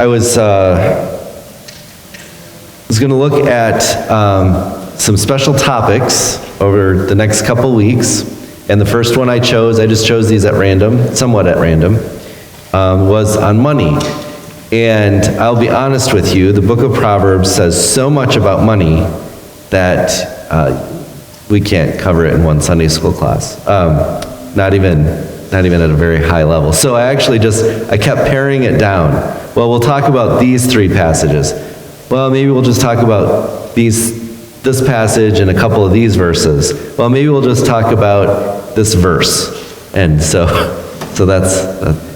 I was going to look at some special topics over the next couple weeks, and the first one I just chose these at random, somewhat at random, was on money. And I'll be honest with you, the book of Proverbs says so much about money that we can't cover it in one Sunday school class, not even at a very high level. So I kept paring it down. Well, we'll talk about these three passages. Well, maybe we'll just talk about this passage and a couple of these verses. Well, maybe we'll just talk about this verse. And so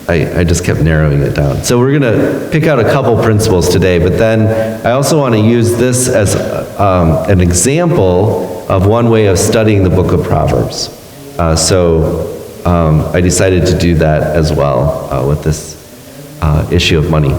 I just kept narrowing it down. So we're going to pick out a couple principles today, but then I also want to use this as an example of one way of studying the book of Proverbs. I decided to do that as well with this issue of money.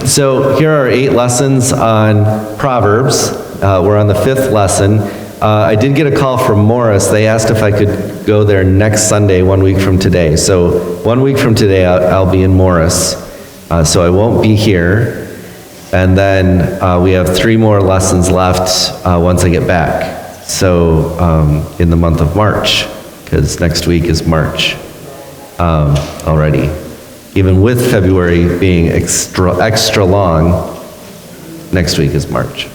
So here are 8 lessons on Proverbs. We're on the 5th lesson. I did get a call from Morris. They asked if I could go there next Sunday, 1 week from today. So 1 week from today, I'll be in Morris. So I won't be here. And then we have 3 more lessons left once I get back. So in the month of March, because next week is March already. Even with February being extra long, next week is March.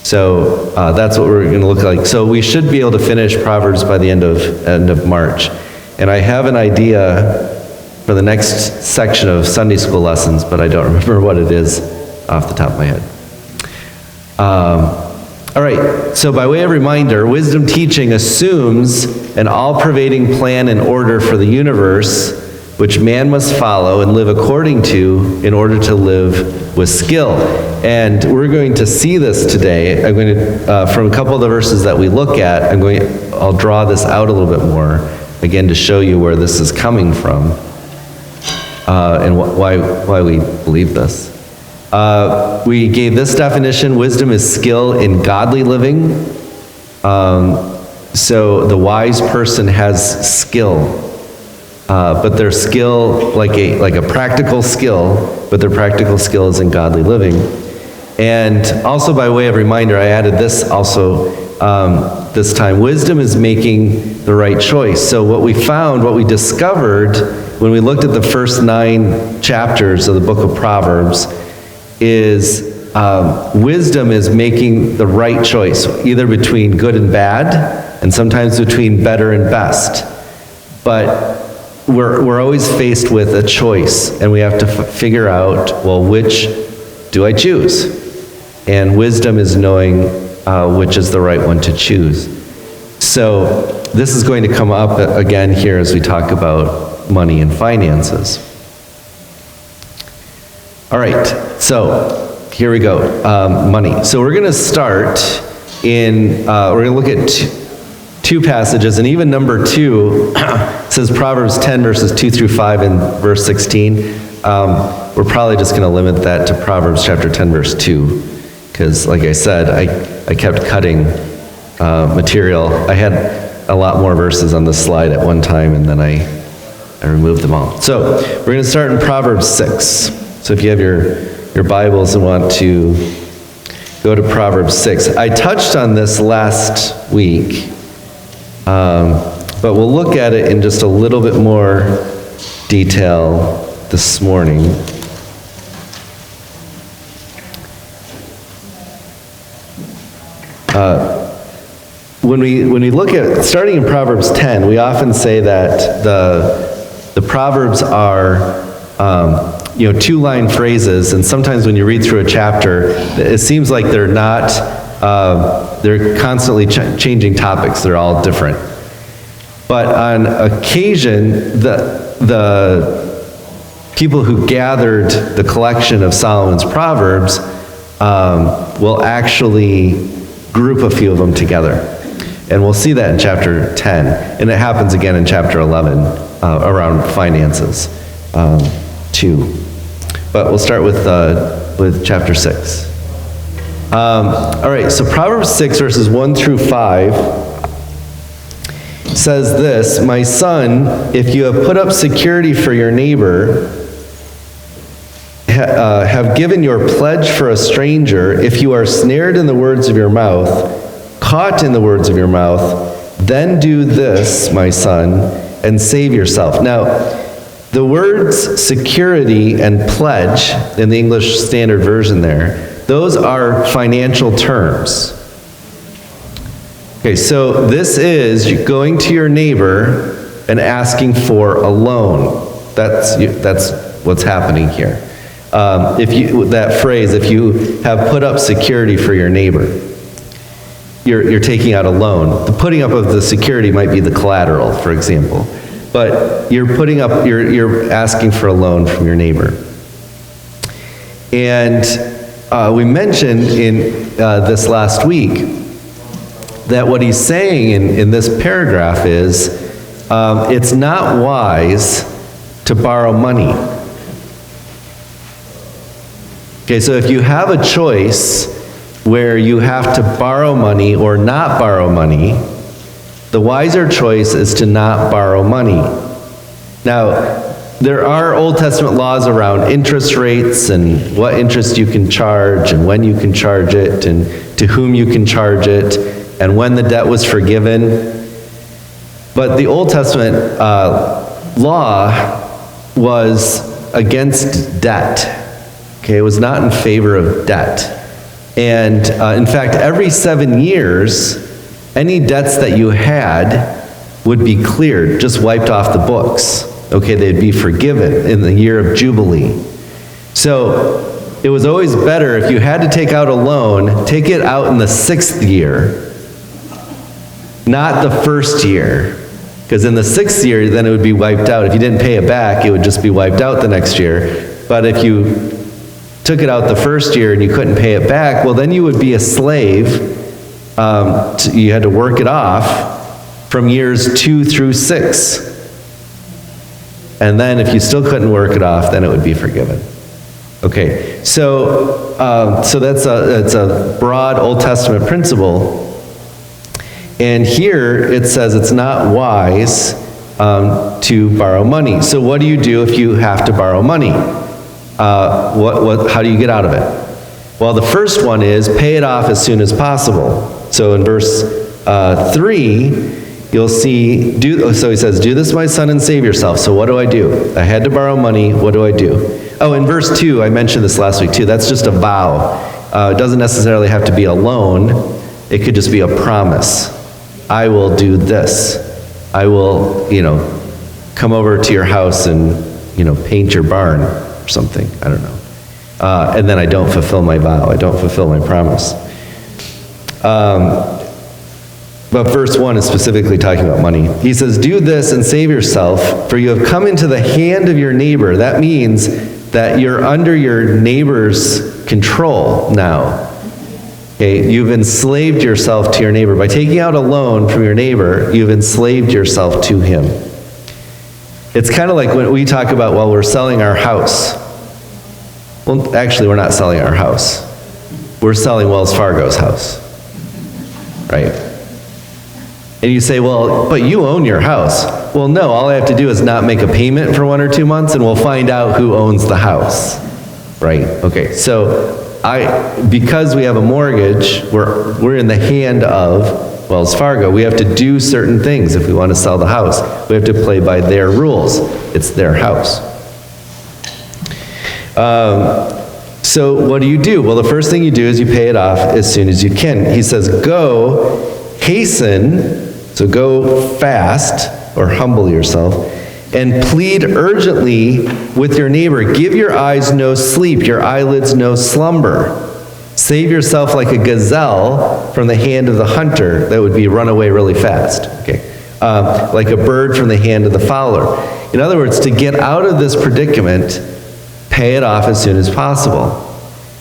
So that's what we're going to look like. So we should be able to finish Proverbs by the end of March. And I have an idea for the next section of Sunday school lessons, but I don't remember what it is off the top of my head. All right, so by way of reminder, wisdom teaching assumes an all-pervading plan and order for the universe, which man must follow and live according to in order to live with skill. And we're going to see this today. I'm going to, from a couple of the verses that we look at, I'll draw this out a little bit more, again, to show you where this is coming from and why we believe this. We gave this definition: wisdom is skill in godly living. So the wise person has skill. But their skill, like a practical skill, but their practical skill is in godly living. And also by way of reminder, I added this also this time. Wisdom is making the right choice. So what we discovered when we looked at the first 9 chapters of the book of Proverbs is wisdom is making the right choice, either between good and bad, and sometimes between better and best. But we're always faced with a choice, and we have to figure out, well, which do I choose? And wisdom is knowing which is the right one to choose. So this is going to come up again here as we talk about money and finances. All right, so here we go, money. So we're going to start we're going to look at 2 passages, and even number 2 says Proverbs 10 verses 2 through 5 and verse 16. We're probably just going to limit that to Proverbs chapter 10 verse 2, because like I said, I kept cutting material. I had a lot more verses on the slide at one time, and then I removed them all. So we're going to start in Proverbs 6. So if you have your Bibles and want to go to Proverbs 6. I touched on this last week. But we'll look at it in just a little bit more detail this morning. When we look at, starting in Proverbs 10, we often say that the Proverbs are 2-line phrases, and sometimes when you read through a chapter, it seems like they're not, they're constantly changing topics. They're all different. But on occasion, the people who gathered the collection of Solomon's Proverbs will actually group a few of them together. And we'll see that in chapter 10. And it happens again in chapter 11 around finances too. But we'll start with chapter 6. All right, so Proverbs 6 verses 1 through 5 says this: "My son, if you have put up security for your neighbor, have given your pledge for a stranger, if you are snared in the words of your mouth, caught in the words of your mouth, then do this, my son, and save yourself. Now, the words security and pledge in the English Standard Version there, those are financial terms. Okay, so this is going to your neighbor and asking for a loan. That's what's happening here. That phrase, if you have put up security for your neighbor, you're taking out a loan. The putting up of the security might be the collateral, for example, but you're asking for a loan from your neighbor. And we mentioned in this last week that what he's saying in this paragraph is it's not wise to borrow money. Okay, so if you have a choice where you have to borrow money or not borrow money, the wiser choice is to not borrow money. Now, there are Old Testament laws around interest rates and what interest you can charge and when you can charge it and to whom you can charge it and when the debt was forgiven. But the Old Testament law was against debt. Okay, it was not in favor of debt. And in fact, every 7 years, any debts that you had would be cleared, just wiped off the books. Okay, they'd be forgiven in the year of Jubilee. So it was always better if you had to take out a loan, take it out in the 6th year, not the 1st year. Because in the 6th year, then it would be wiped out. If you didn't pay it back, it would just be wiped out the next year. But if you took it out the 1st year and you couldn't pay it back, well, then you would be a slave. You had to work it off from years 2 through 6. And then if you still couldn't work it off, then it would be forgiven. Okay, so that's a broad Old Testament principle. And here it says it's not wise to borrow money. So what do you do if you have to borrow money? How do you get out of it? Well, the first one is pay it off as soon as possible. So in verse 3, you'll see, so he says, do this, my son, and save yourself. So what do I do? I had to borrow money. What do I do? Oh, in verse 2, I mentioned this last week too. That's just a vow. It doesn't necessarily have to be a loan. It could just be a promise. I will do this. I will, come over to your house and, paint your barn or something. I don't know. And then I don't fulfill my vow. I don't fulfill my promise. But verse 1 is specifically talking about money. He says, do this and save yourself, for you have come into the hand of your neighbor. That means that you're under your neighbor's control now. Okay, you've enslaved yourself to your neighbor. By taking out a loan from your neighbor, you've enslaved yourself to him. It's kind of like when we talk about, well, we're selling our house. Well, actually, we're not selling our house. We're selling Wells Fargo's house, right? And you say, well, but you own your house. Well, no, all I have to do is not make a payment for 1 or 2 months, and we'll find out who owns the house, right? Okay, so because we have a mortgage, we're in the hand of Wells Fargo. We have to do certain things if we want to sell the house. We have to play by their rules. It's their house. So what do you do? Well, the first thing you do is you pay it off as soon as you can. He says, go, hasten, so go fast, or humble yourself, and plead urgently with your neighbor. Give your eyes no sleep, your eyelids no slumber. Save yourself like a gazelle from the hand of the hunter. That would be run away really fast. Okay, like a bird from the hand of the fowler. In other words, to get out of this predicament, pay it off as soon as possible.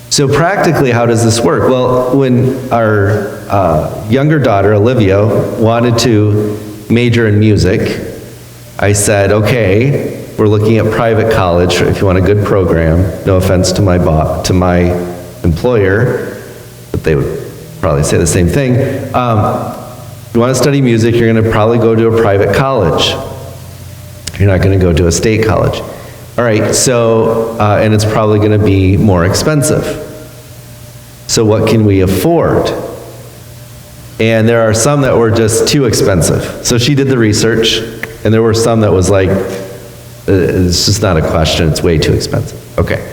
So practically, how does this work? Well, when our younger daughter, Olivia, wanted to major in music, I said, okay, we're looking at private college if you want a good program. No offense to my employer, but they would probably say the same thing. If you want to study music, you're going to probably go to a private college. You're not going to go to a state college. All right, so, and it's probably going to be more expensive. So what can we afford? And there are some that were just too expensive. So she did the research, and there were some that was like, it's just not a question, it's way too expensive. Okay.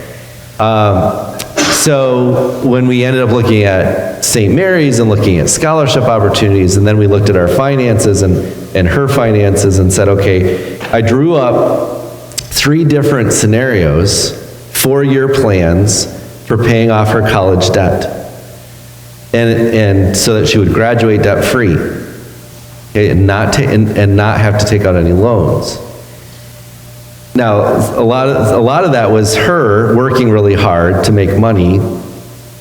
So when we ended up looking at St. Mary's and looking at scholarship opportunities, and then we looked at our finances and her finances and said, okay, I drew up 3 different scenarios, 4-year plans for paying off her college debt. And so that she would graduate debt-free, okay, and not have to take out any loans. Now, a lot of that was her working really hard to make money,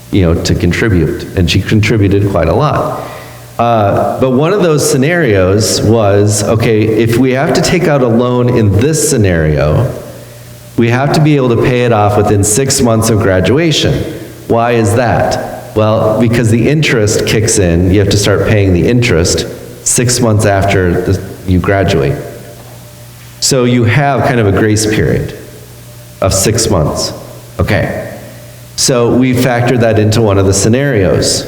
to contribute, and she contributed quite a lot. But one of those scenarios was, okay, if we have to take out a loan in this scenario, we have to be able to pay it off within 6 months of graduation. Why is that? Well, because the interest kicks in, you have to start paying the interest 6 months after you graduate. So you have kind of a grace period of 6 months. Okay, so we factored that into one of the scenarios.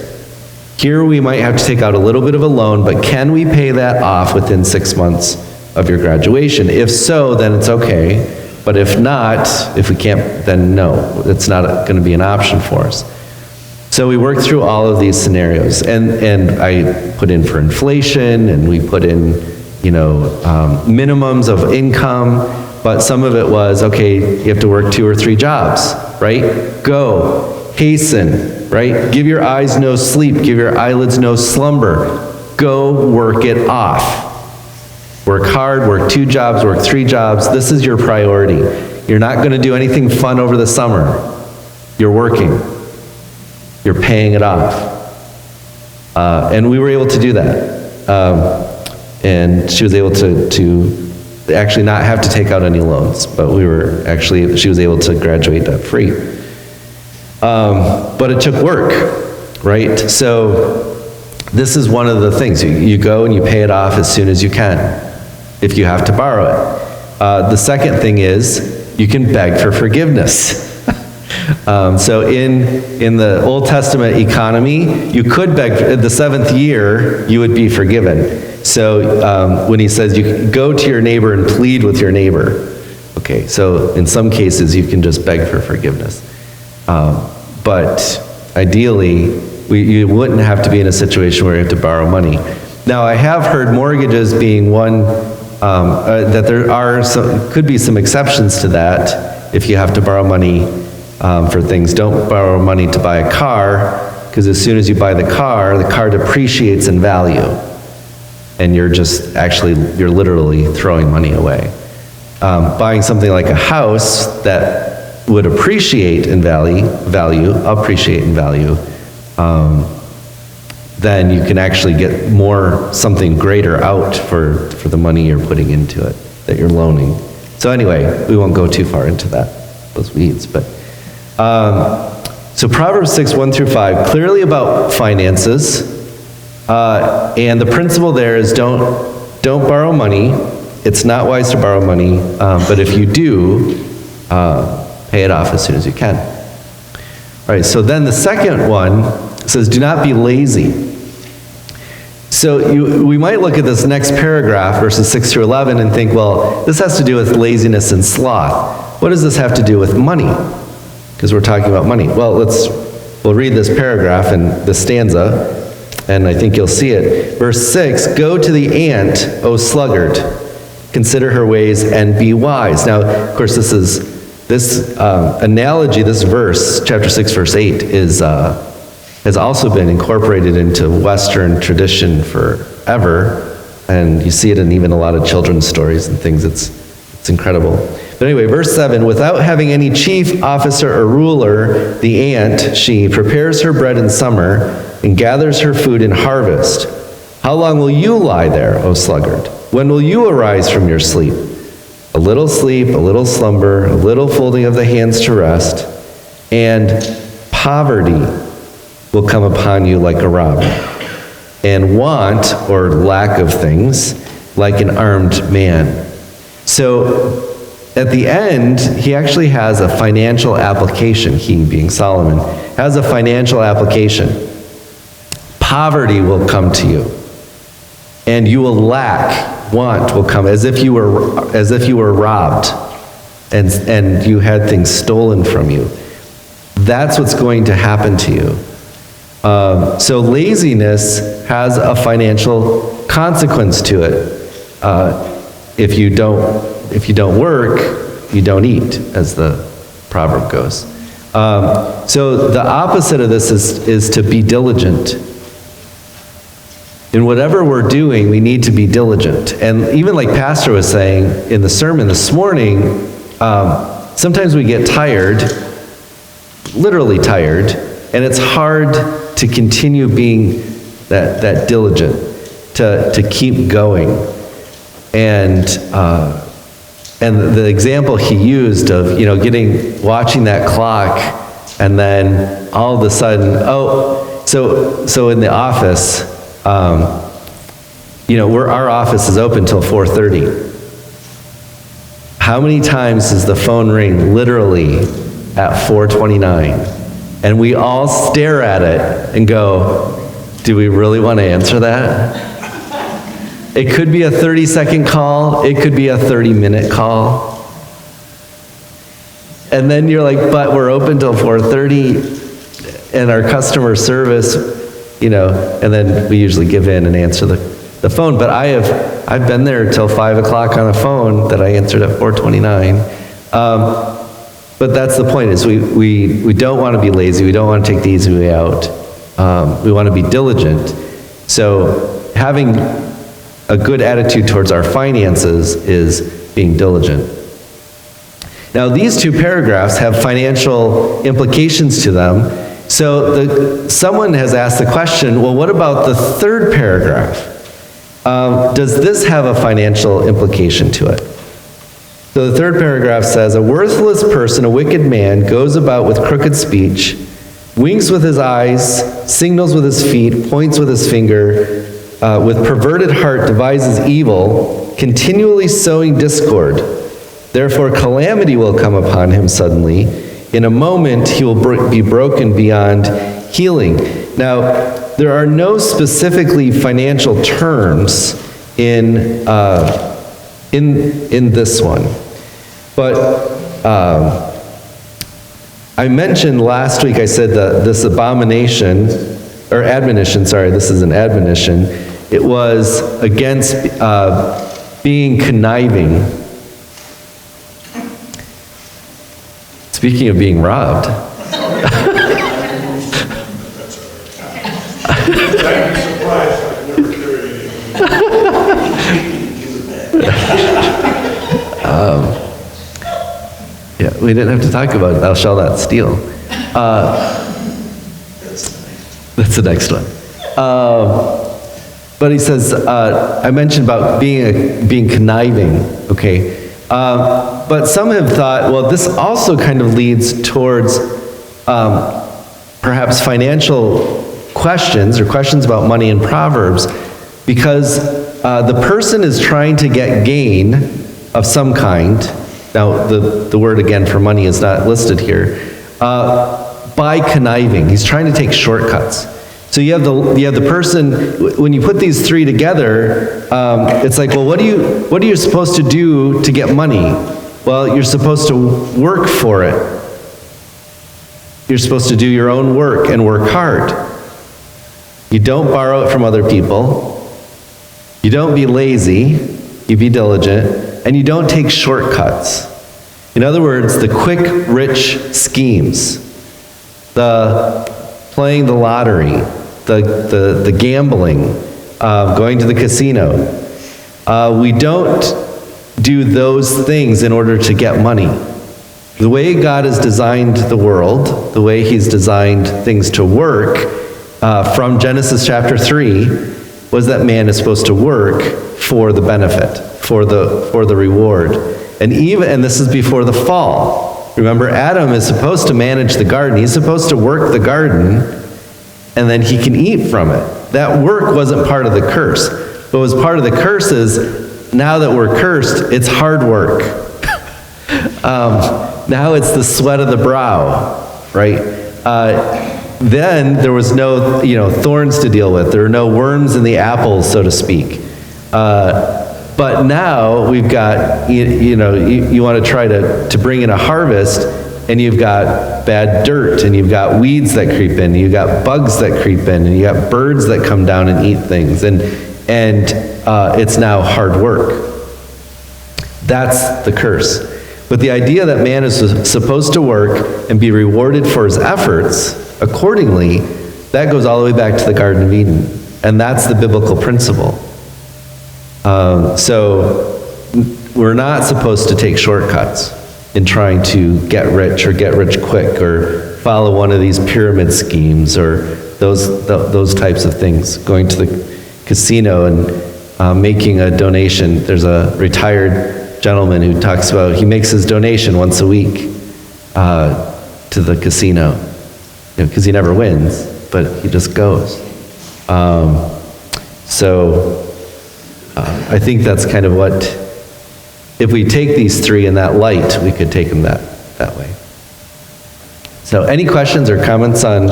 Here we might have to take out a little bit of a loan, but can we pay that off within 6 months of your graduation? If so, then it's okay. But if not, if we can't, then no, it's not going to be an option for us. So we worked through all of these scenarios, and I put in for inflation, and we put in, minimums of income, but some of it was, okay, you have to work 2 or 3 jobs, right? Go, hasten, right? Give your eyes no sleep, give your eyelids no slumber. Go work it off. Work hard, work 2 jobs, work 3 jobs. This is your priority. You're not going to do anything fun over the summer. You're working. You're paying it off. And we were able to do that. And she was able to actually not have to take out any loans, but she was able to graduate debt-free. But it took work, right? So this is one of the things. You go and you pay it off as soon as you can, if you have to borrow it. The second thing is, you can beg for forgiveness. So in the Old Testament economy, you could beg, the 7th year, you would be forgiven. So when he says you can go to your neighbor and plead with your neighbor, okay, so in some cases you can just beg for forgiveness. But ideally, you wouldn't have to be in a situation where you have to borrow money. Now, I have heard mortgages being one, that there are could be some exceptions to that if you have to borrow money for things. Don't borrow money to buy a car, because as soon as you buy the car depreciates in value. And you're literally throwing money away. Buying something like a house that would appreciate in value, then you can actually get something greater out for the money you're putting into it, that you're loaning. So anyway, we won't go too far into those weeds, but so Proverbs 6, 1 through 5, clearly about finances, and the principle there is don't borrow money. It's not wise to borrow money, but if you do, pay it off as soon as you can. All right, so then the second one says, do not be lazy. So we might look at this next paragraph, verses 6 through 11, and think, well, this has to do with laziness and sloth. What does this have to do with money? Because we're talking about money. Well, we'll read this paragraph and this stanza, and I think you'll see it. Verse 6, go to the ant, O sluggard, consider her ways and be wise. Now, of course, this analogy, this verse, chapter 6, verse 8, has also been incorporated into Western tradition forever, and you see it in even a lot of children's stories and things. It's incredible. But anyway, verse 7, without having any chief, officer, or ruler, the ant, she prepares her bread in summer and gathers her food in harvest. How long will you lie there, O sluggard? When will you arise from your sleep? A little sleep, a little slumber, a little folding of the hands to rest, and poverty will come upon you like a robber, and want, or lack of things, like an armed man. So at the end, he actually has a financial application, he being Solomon, has a financial application. Poverty will come to you, and you will lack, want will come, as if you were robbed, and you had things stolen from you. That's what's going to happen to you. So laziness has a financial consequence to it. If you don't work, you don't eat, as the proverb goes. So the opposite of this is to be diligent. In whatever we're doing, we need to be diligent. And even like Pastor was saying in the sermon this morning, sometimes we get tired, literally tired, and it's hard to continue being that diligent, to keep going. And the example he used of, watching that clock, and then all of a sudden, so in the office, our office is open till 4:30. How many times does the phone ring literally at 4:29? And we all stare at it and go, do we really want to answer that? It could be a 30-second call. It could be a 30-minute call. And then you're like, but we're open till 4:30, and our customer service, and then we usually give in and answer the phone. But I've been there till 5 o'clock on a phone that I answered at 4:29. But that's the point, is we don't want to be lazy. We don't want to take the easy way out. We want to be diligent. So having a good attitude towards our finances is being diligent. Now, these two paragraphs have financial implications to them. So someone has asked the question, well, what about the third paragraph? Does this have a financial implication to it? So the third paragraph says, a worthless person, a wicked man, goes about with crooked speech, winks with his eyes, signals with his feet, points with his finger, with perverted heart devises evil, continually sowing discord. Therefore calamity will come upon him suddenly. In a moment he will be broken beyond healing. Now, there are no specifically financial terms in this one. But I mentioned last week, I said that this admonition, this is an admonition. It was against being conniving. Speaking of being robbed. Yeah, we didn't have to talk about thou shalt not steal. That's the next one. But he says, I mentioned about being conniving, okay? But some have thought, well, this also kind of leads towards perhaps financial questions or questions about money in Proverbs, because the person is trying to get gain of some kind. Now, the word again for money is not listed here. By conniving, he's trying to take shortcuts. So you have the person, when you put these three together, it's like, well, what are you supposed to do to get money? Well, you're supposed to work for it. You're supposed to do your own work and work hard. You don't borrow it from other people. You don't be lazy. You be diligent. And you don't take shortcuts. In other words, the quick, rich schemes, the playing the lottery, the gambling, going to the casino. We don't do those things in order to get money. The way God has designed the world, the way he's designed things to work, from Genesis chapter 3, was that man is supposed to work for the benefit, for the reward. And this is before the fall. Remember, Adam is supposed to manage the garden. He's supposed to work the garden, and then he can eat from it. That work wasn't part of the curse. What was part of the curse is, now that we're cursed, it's hard work. Now it's the sweat of the brow, right? Then there was no, thorns to deal with. There were no worms in the apples, so to speak. But now we've got, you want to try to bring in a harvest, and you've got bad dirt, and you've got weeds that creep in, and you've got bugs that creep in, and you've got birds that come down and eat things, and it's now hard work. That's the curse. But the idea that man is supposed to work and be rewarded for his efforts accordingly, that goes all the way back to the Garden of Eden. And that's the biblical principle. So we're not supposed to take shortcuts in trying to get rich or get rich quick or follow one of these pyramid schemes or those types of things. Going to the casino and making a donation. There's a retired gentleman who talks about, he makes his donation once a week to the casino, because he never wins, but he just goes. I think that's kind of what, if we take these three in that light, we could take them that way. So any questions or comments on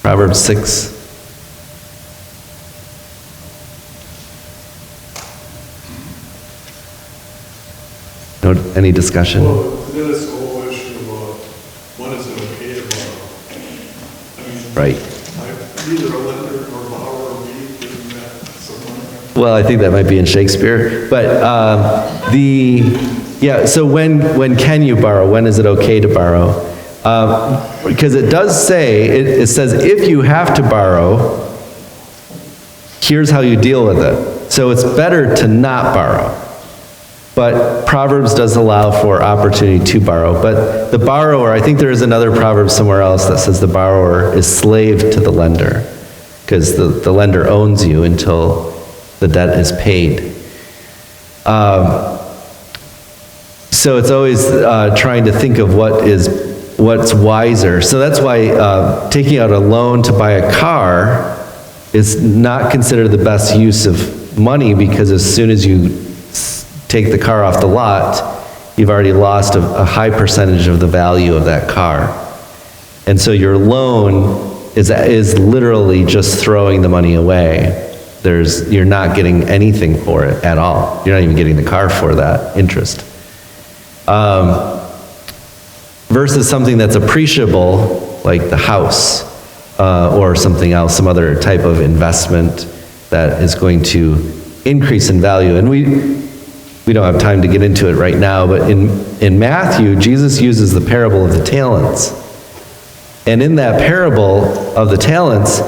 Proverbs 6? Any discussion? Well, then it's the whole issue of when is it okay to borrow? I mean, Right. Either a lender or borrower or me giving that someone. Well, I think that might be in Shakespeare. But so when can you borrow? When is it okay to borrow? Because it does say, it says if you have to borrow, here's how you deal with it. So it's better to not borrow. But Proverbs does allow for opportunity to borrow. But the borrower, I think there is another proverb somewhere else that says the borrower is slave to the lender, because the lender owns you until the debt is paid. So it's always trying to think of what's wiser. So that's why taking out a loan to buy a car is not considered the best use of money, because as soon as you take the car off the lot, you've already lost a high percentage of the value of that car. And so your loan is literally just throwing the money away. You're not getting anything for it at all. You're not even getting the car for that interest. Versus something that's appreciable, like the house, or something else, some other type of investment that is going to increase in value. And we don't have time to get into it right now, but in Matthew, Jesus uses the parable of the talents. And in that parable of the talents,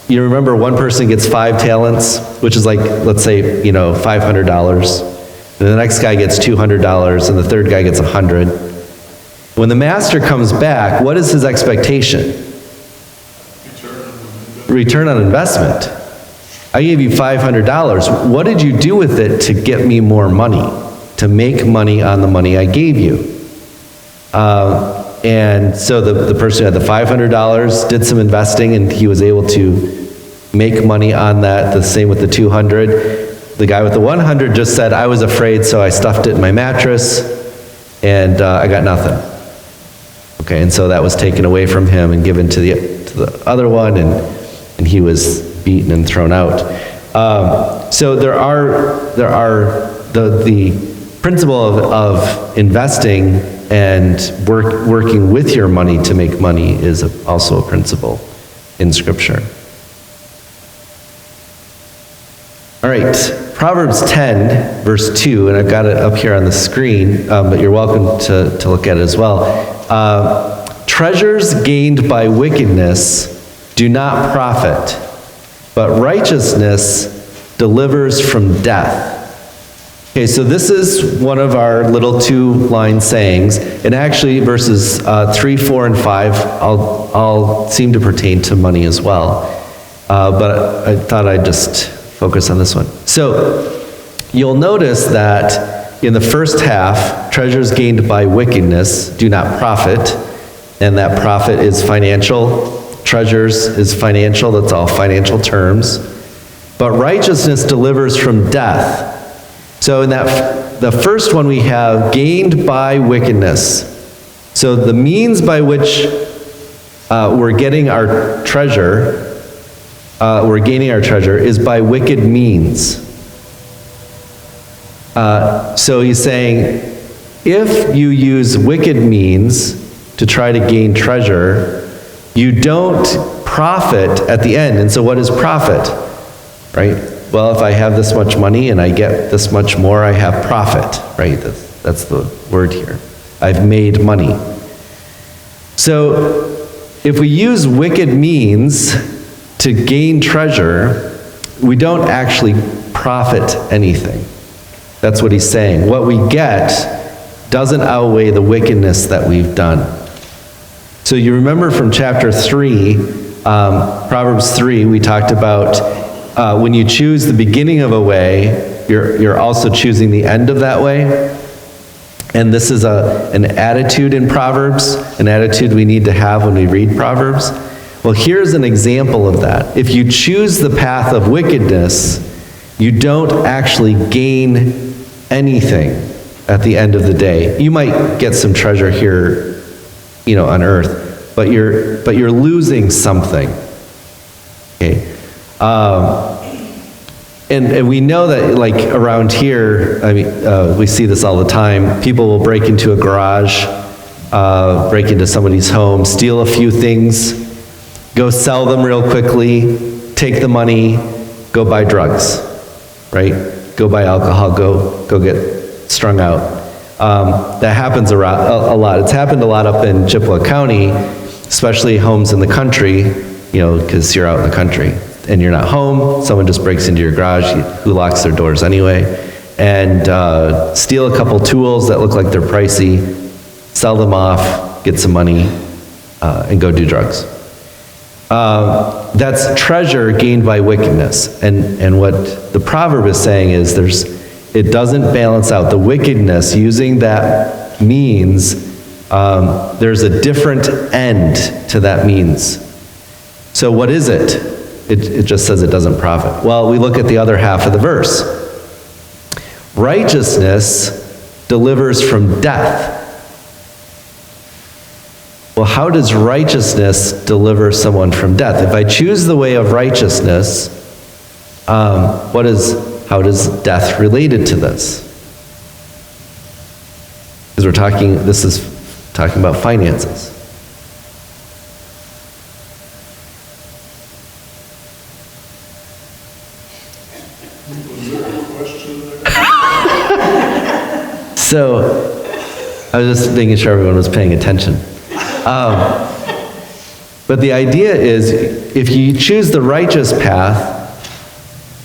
you remember one person gets 5 talents, which is like, let's say, $500. And the next guy gets $200, and the third guy gets 100. When the master comes back, what is his expectation? Return on investment. I gave you $500. What did you do with it to get me more money, to make money on the money I gave you? And so the person who had the $500 did some investing, and he was able to make money on that. The same with the 200. The guy with the 100 just said, I was afraid, so I stuffed it in my mattress, and I got nothing. Okay, and so that was taken away from him and given to the other one, and he was beaten and thrown out. So there are the principle of investing and working with your money to make money is also a principle in Scripture. All right, Proverbs 10, verse 2, and I've got it up here on the screen, but you're welcome to look at it as well. Treasures gained by wickedness do not profit, but righteousness delivers from death. Okay, so this is one of our little 2-line sayings, and actually verses 3, 4, and 5 all seem to pertain to money as well. But I thought I'd just focus on this one. So you'll notice that in the first half, treasures gained by wickedness do not profit, and that profit is financial. Treasures is financial, that's all financial terms. But righteousness delivers from death. So in that, the first one we have gained by wickedness. So the means by which we're getting our treasure, we're gaining our treasure, is by wicked means. So he's saying, if you use wicked means to try to gain treasure, you don't profit at the end. And so what is profit? Right? Well, if I have this much money and I get this much more, I have profit, right? That's the word here. I've made money. So if we use wicked means to gain treasure, we don't actually profit anything. That's what he's saying. What we get doesn't outweigh the wickedness that we've done. So you remember from chapter 3, Proverbs 3, we talked about when you choose the beginning of a way, you're also choosing the end of that way. And this is an attitude in Proverbs, an attitude we need to have when we read Proverbs. Well, here's an example of that. If you choose the path of wickedness, you don't actually gain anything at the end of the day. You might get some treasure here, on earth, but you're losing something. Okay. And we know that, like, around here, we see this all the time. People will break into a garage, break into somebody's home, steal a few things, go sell them real quickly, take the money, go buy drugs, right? Go buy alcohol, go get strung out. That happens a lot. It's happened a lot up in Chippewa County, especially homes in the country, because you're out in the country and you're not home. Someone just breaks into your garage, who locks their doors anyway, and steal a couple tools that look like they're pricey, sell them off, get some money, and go do drugs. That's treasure gained by wickedness. And what the proverb is saying is it doesn't balance out. The wickedness, using that means, there's a different end to that means. So what is it? It just says it doesn't profit. Well, we look at the other half of the verse. Righteousness delivers from death. Well, how does righteousness deliver someone from death? If I choose the way of righteousness, how does death related to this? Because this is talking about finances. Was there a question there? So, I was just making sure everyone was paying attention. But the idea is, if you choose the righteous path,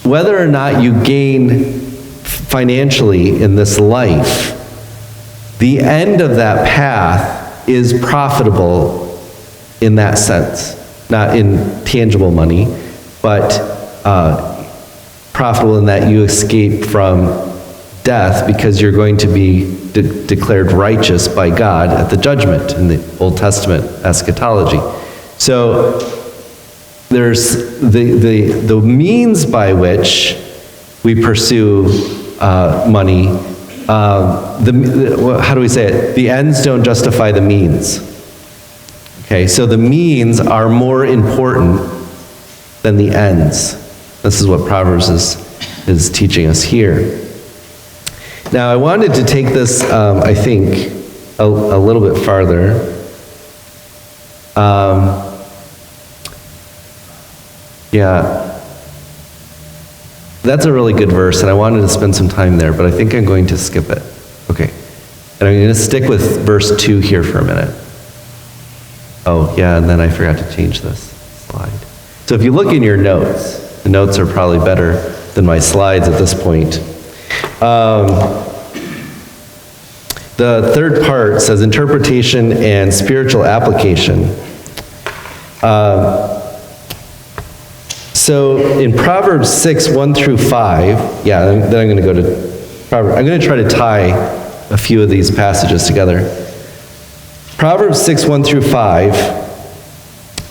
whether or not you gain financially in this life, the end of that path is profitable in that sense. Not in tangible money, but profitable in that you escape from death because you're going to be declared righteous by God at the judgment in the Old Testament eschatology. So there's the means by which we pursue money. How do we say it? The ends don't justify the means. Okay, so the means are more important than the ends. This is what Proverbs is teaching us here. Now, I wanted to take this, I think, a little bit farther. That's a really good verse, and I wanted to spend some time there, but I think I'm going to skip it. Okay. And I'm going to stick with verse 2 here for a minute. Oh, yeah, and then I forgot to change this slide. So if you look in your notes, the notes are probably better than my slides at this point. The third part says interpretation and spiritual application. So in Proverbs 6, 1 through 5, then I'm going to go to Proverbs. I'm going to try to tie a few of these passages together. Proverbs 6, 1 through 5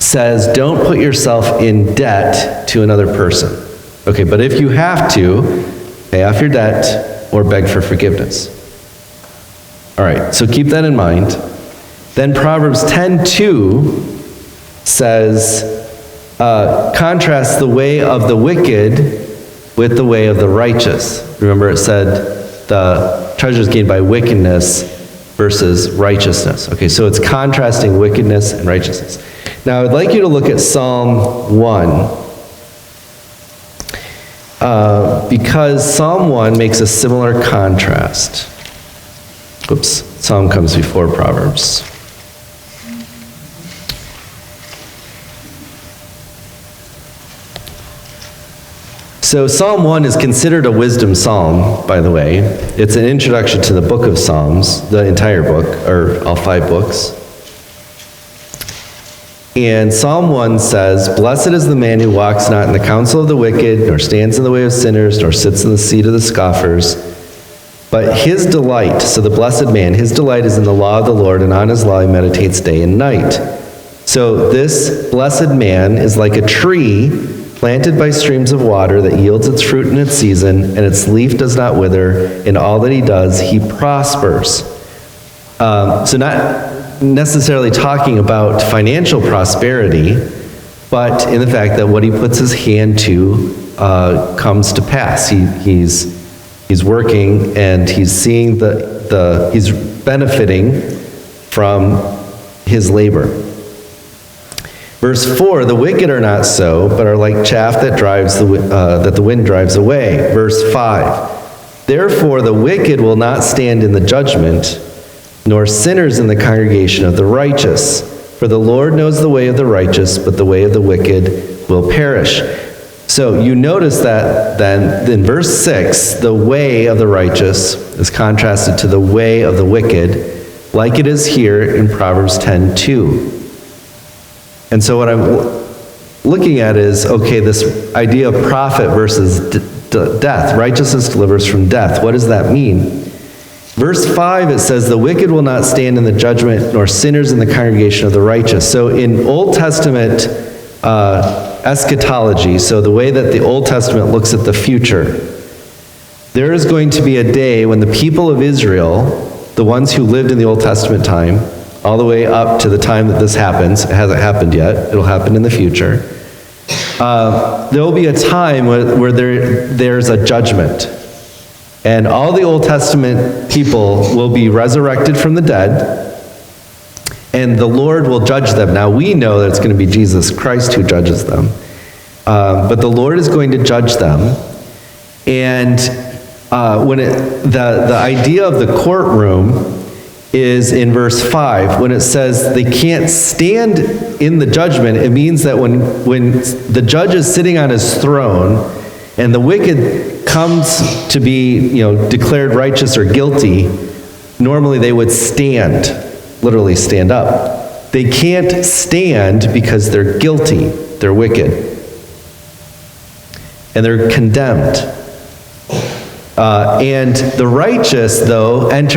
says, don't put yourself in debt to another person. Okay, but if you have to, pay off your debt, or beg for forgiveness. All right, so keep that in mind. Then Proverbs 10:2 says, contrasts the way of the wicked with the way of the righteous. Remember, it said the treasures gained by wickedness versus righteousness. Okay, so it's contrasting wickedness and righteousness. Now, I'd like you to look at Psalm 1, because Psalm 1 makes a similar contrast. Oops, Psalm comes before Proverbs. So Psalm 1 is considered a wisdom psalm, by the way. It's an introduction to the book of Psalms, the entire book, or all 5 books. And Psalm 1 says, "Blessed is the man who walks not in the counsel of the wicked, nor stands in the way of sinners, nor sits in the seat of the scoffers. But his delight," so the blessed man, "his delight is in the law of the Lord, and on his law he meditates day and night." So this blessed man is like a tree planted by streams of water that yields its fruit in its season, and its leaf does not wither. In all that he does, he prospers. So not necessarily talking about financial prosperity, but in the fact that what he puts his hand to comes to pass. He's working and he's seeing he's benefiting from his labor. Verse 4, "The wicked are not so, but are like chaff that the wind drives away." Verse 5, "Therefore the wicked will not stand in the judgment, nor sinners in the congregation of the righteous. For the Lord knows the way of the righteous, but the way of the wicked will perish." So you notice that then in verse 6, the way of the righteous is contrasted to the way of the wicked, like it is here in Proverbs 10:2. And so what I'm looking at is, okay, this idea of profit versus death. Righteousness delivers from death. What does that mean? Verse 5, it says, "The wicked will not stand in the judgment, nor sinners in the congregation of the righteous." So in Old Testament eschatology, so the way that the Old Testament looks at the future, there is going to be a day when the people of Israel, the ones who lived in the Old Testament time, all the way up to the time that this happens. It hasn't happened yet. It'll happen in the future. There will be a time where there's a judgment. And all the Old Testament people will be resurrected from the dead, and the Lord will judge them. Now, we know that it's going to be Jesus Christ who judges them. But the Lord is going to judge them. And the idea of the courtroom is in verse 5. When it says they can't stand in the judgment, it means that when the judge is sitting on his throne and the wicked comes to be declared righteous or guilty, normally they would stand, literally stand up. They can't stand because they're guilty, they're wicked, and they're condemned. And the righteous, though, enter